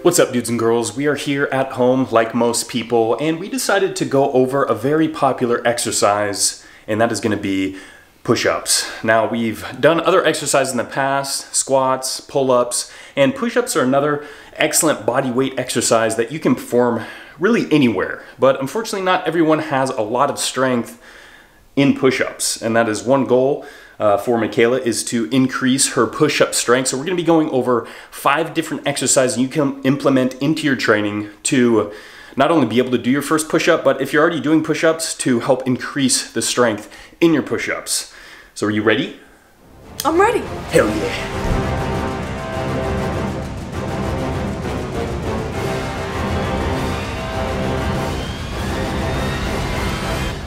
What's up, dudes and girls? We are here at home like most people, and we decided to go over a very popular exercise, and that is going to be push-ups. Now, we've done other exercises in the past, squats, pull-ups, and push-ups are another excellent body weight exercise that you can perform really anywhere. But unfortunately, not everyone has a lot of strength in push-ups, and that is one goal for Michaela, is to increase her push-up strength. So we're going to be going over 5 different exercises you can implement into your training to not only be able to do your first push-up, but if you're already doing push-ups, to help increase the strength in your push-ups. So are you ready? I'm ready. Hell yeah.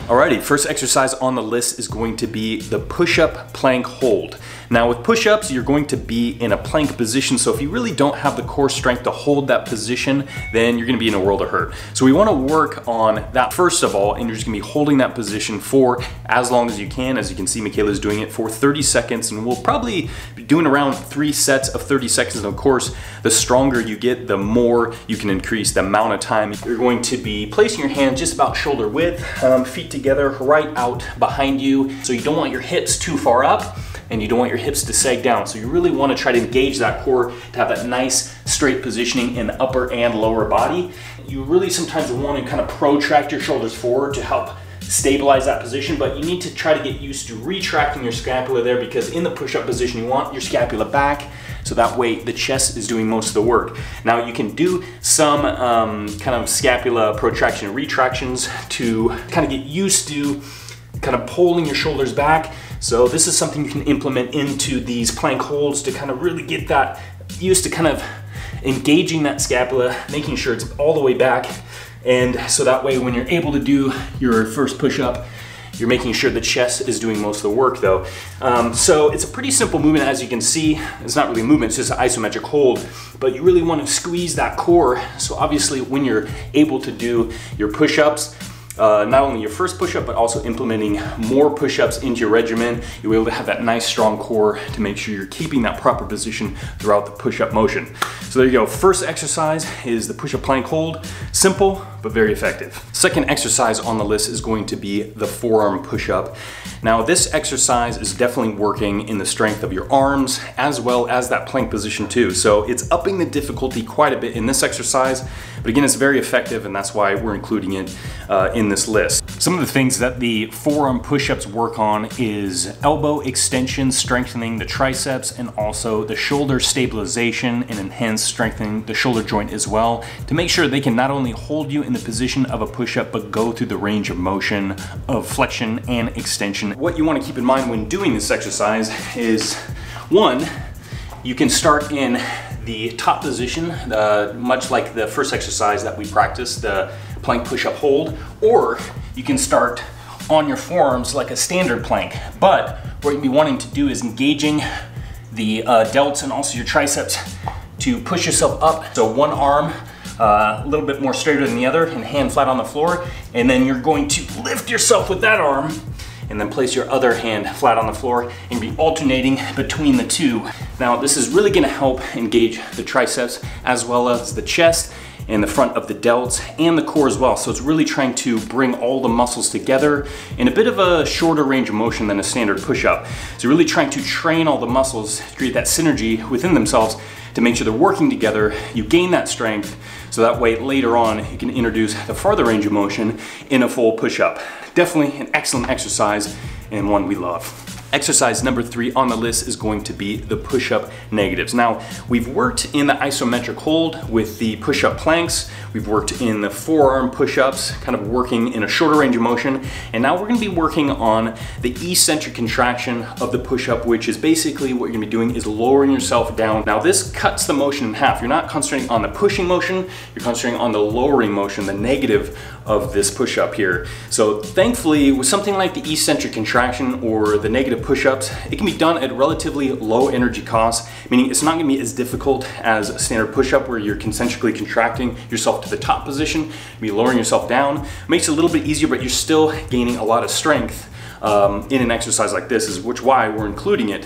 Alrighty, first exercise on the list is going to be the push-up plank hold. Now with push-ups, you're going to be in a plank position, so if you really don't have the core strength to hold that position, then you're gonna be in a world of hurt. So we wanna work on that first of all, and you're just gonna be holding that position for as long as you can. As you can see, Michaela's doing it for 30 seconds, and we'll probably be doing around 3 sets of 30 seconds. And of course, the stronger you get, the more you can increase the amount of time. You're going to be placing your hands just about shoulder width, feet together right out behind you. So you don't want your hips too far up, and you don't want your hips to sag down. So you really want to try to engage that core to have that nice straight positioning in the upper and lower body. You really sometimes want to kind of protract your shoulders forward to help stabilize that position, but you need to try to get used to retracting your scapula there, because in the push-up position you want your scapula back, so that way the chest is doing most of the work. Now you can do some kind of scapula protraction and retractions to kind of get used to kind of pulling your shoulders back. So this is something you can implement into these plank holds to kind of really get that used to kind of engaging that scapula, making sure it's all the way back. And so that way when you're able to do your first push-up, you're making sure the chest is doing most of the work though. So it's a pretty simple movement, as you can see. It's not really a movement, it's just an isometric hold, but you really want to squeeze that core. So obviously when you're able to do your push-ups, not only your first push-up, but also implementing more push-ups into your regimen, you'll be able to have that nice strong core to make sure you're keeping that proper position throughout the push-up motion. So there you go. First exercise is the push-up plank hold. Simple, but very effective. Second exercise on the list is going to be the forearm push-up. Now this exercise is definitely working in the strength of your arms as well as that plank position too. So it's upping the difficulty quite a bit in this exercise, but again, it's very effective, and that's why we're including it in this list. Some of the things that the forearm push-ups work on is elbow extension, strengthening the triceps, and also the shoulder stabilization and enhance strengthening the shoulder joint as well, to make sure they can not only hold you in the position of a push-up, but go through the range of motion of flexion and extension. What you want to keep in mind when doing this exercise is, one, you can start in the top position, much like the first exercise that we practiced, the plank push-up hold, or you can start on your forearms like a standard plank. But what you'll be wanting to do is engaging the delts and also your triceps to push yourself up. So one arm a little bit more straighter than the other and hand flat on the floor, and then you're going to lift yourself with that arm and then place your other hand flat on the floor and be alternating between the two. Now this is really gonna help engage the triceps as well as the chest and the front of the delts and the core as well. So it's really trying to bring all the muscles together in a bit of a shorter range of motion than a standard push-up. So really trying to train all the muscles to create that synergy within themselves to make sure they're working together. You gain that strength, so that way later on you can introduce the farther range of motion in a full push-up. Definitely an excellent exercise and one we love. Exercise number 3 on the list is going to be the push-up negatives. Now, we've worked in the isometric hold with the push-up planks. We've worked in the forearm push-ups, kind of working in a shorter range of motion. And now we're gonna be working on the eccentric contraction of the push-up, which is basically what you're gonna be doing is lowering yourself down. Now, this cuts the motion in half. You're not concentrating on the pushing motion, you're concentrating on the lowering motion, the negative of this push-up here. So thankfully, with something like the eccentric contraction or the negative push-ups, it can be done at relatively low energy costs, meaning it's not gonna be as difficult as a standard push-up where you're concentrically contracting yourself to the top position, be lowering yourself down. It makes it a little bit easier, but you're still gaining a lot of strength in an exercise like this, is why we're including it.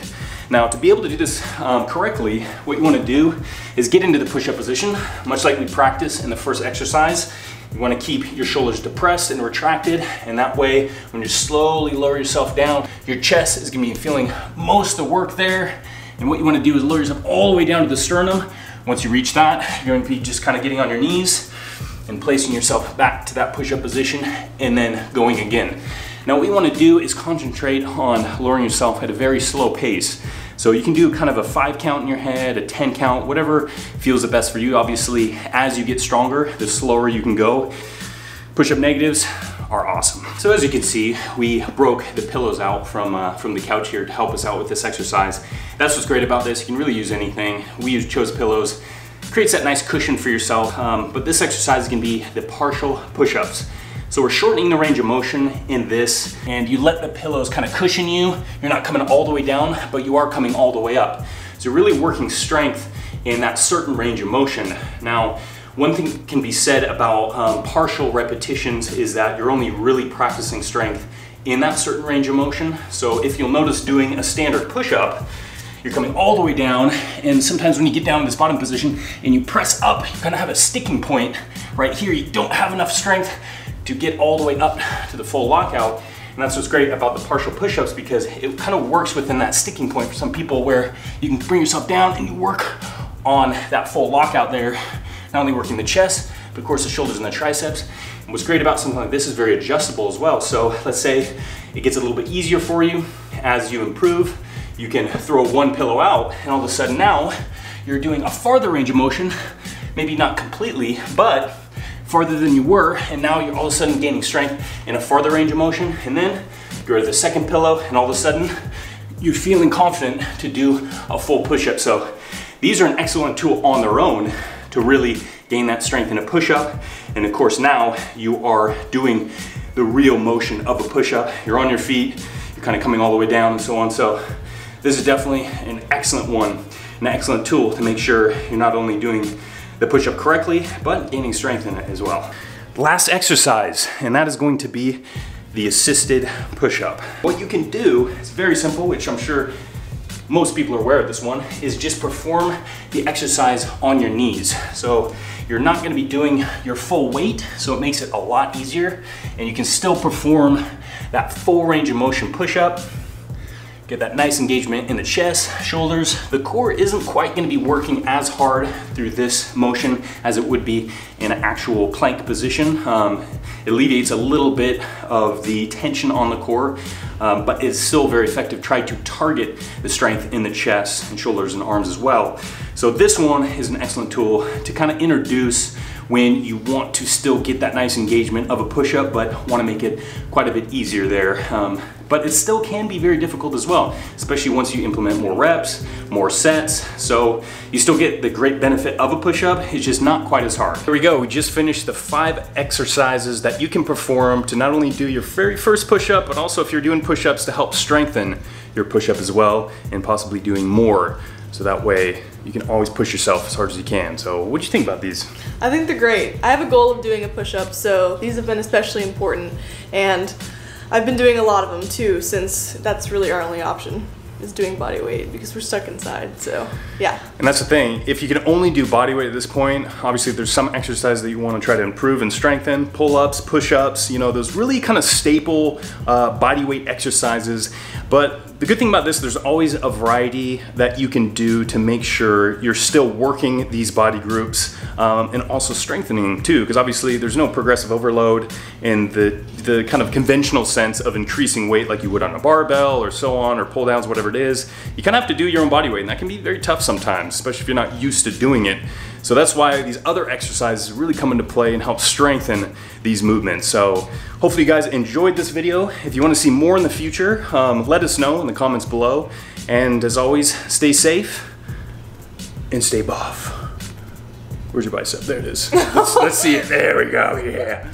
Now, to be able to do this correctly, what you want to do is get into the push-up position, much like we practiced in the first exercise. You want to keep your shoulders depressed and retracted, and that way, when you slowly lower yourself down, your chest is going to be feeling most of the work there. And what you want to do is lower yourself all the way down to the sternum. Once you reach that, you're going to be just kind of getting on your knees and placing yourself back to that push-up position and then going again. Now what you want to do is concentrate on lowering yourself at a very slow pace. So you can do kind of a 5 count in your head, a 10 count, whatever feels the best for you. Obviously, as you get stronger, the slower you can go. Push-up negatives are awesome. So as you can see, we broke the pillows out from the couch here to help us out with this exercise. That's what's great about this. You can really use anything. We chose pillows. Creates that nice cushion for yourself. But this exercise is gonna be the partial push-ups. So we're shortening the range of motion in this, and you let the pillows kind of cushion you. You're not coming all the way down, but you are coming all the way up. So you're really working strength in that certain range of motion. Now, one thing can be said about partial repetitions is that you're only really practicing strength in that certain range of motion. So if you'll notice doing a standard push-up, you're coming all the way down, and sometimes when you get down in this bottom position and you press up, you kind of have a sticking point right here. You don't have enough strength to get all the way up to the full lockout. And that's what's great about the partial push-ups, because it kind of works within that sticking point for some people, where you can bring yourself down and you work on that full lockout there, not only working the chest, but of course the shoulders and the triceps. And what's great about something like this is very adjustable as well. So let's say it gets a little bit easier for you as you improve. You can throw one pillow out, and all of a sudden now you're doing a farther range of motion, maybe not completely, but farther than you were, and now you're all of a sudden gaining strength in a farther range of motion. And then go to the second pillow, and all of a sudden you're feeling confident to do a full push-up. So these are an excellent tool on their own to really gain that strength in a push-up. And of course now you are doing the real motion of a push-up. You're on your feet, you're kind of coming all the way down and so on. So this is definitely an excellent one, an excellent tool to make sure you're not only doing the push-up correctly, but gaining strength in it as well. Last exercise, and that is going to be the assisted push-up. What you can do is very simple, which I'm sure most people are aware of this one, is just perform the exercise on your knees. So you're not gonna be doing your full weight, so it makes it a lot easier, and you can still perform that full range of motion push-up. Get that nice engagement in the chest, shoulders. The core isn't quite gonna be working as hard through this motion as it would be in an actual plank position. It alleviates a little bit of the tension on the core, but it's still very effective. Try to target the strength in the chest and shoulders and arms as well. So this one is an excellent tool to kind of introduce when you want to still get that nice engagement of a push-up, but want to make it quite a bit easier there. But it still can be very difficult as well, especially once you implement more reps, more sets. So you still get the great benefit of a push-up, it's just not quite as hard. Here we go, we just finished the 5 exercises that you can perform to not only do your very first push-up, but also if you're doing push-ups to help strengthen your push-up as well, and possibly doing more. So that way you can always push yourself as hard as you can. So what do you think about these? I think they're great. I have a goal of doing a push-up, so these have been especially important. And I've been doing a lot of them too, since that's really our only option, is doing body weight, because we're stuck inside, so yeah. And that's the thing, if you can only do body weight at this point, obviously there's some exercises that you want to try to improve and strengthen, pull-ups, push-ups, you know, those really kind of staple body weight exercises. But the good thing about this, there's always a variety that you can do to make sure you're still working these body groups and also strengthening too, because obviously there's no progressive overload in the kind of conventional sense of increasing weight like you would on a barbell or so on, or pull downs, whatever it is. You kind of have to do your own body weight, and that can be very tough sometimes, especially if you're not used to doing it. So that's why these other exercises really come into play and help strengthen these movements. So hopefully you guys enjoyed this video. If you want to see more in the future, let us know in the comments below. And as always, stay safe and stay buff. Where's your bicep? There it is. Let's see it. There we go. Yeah.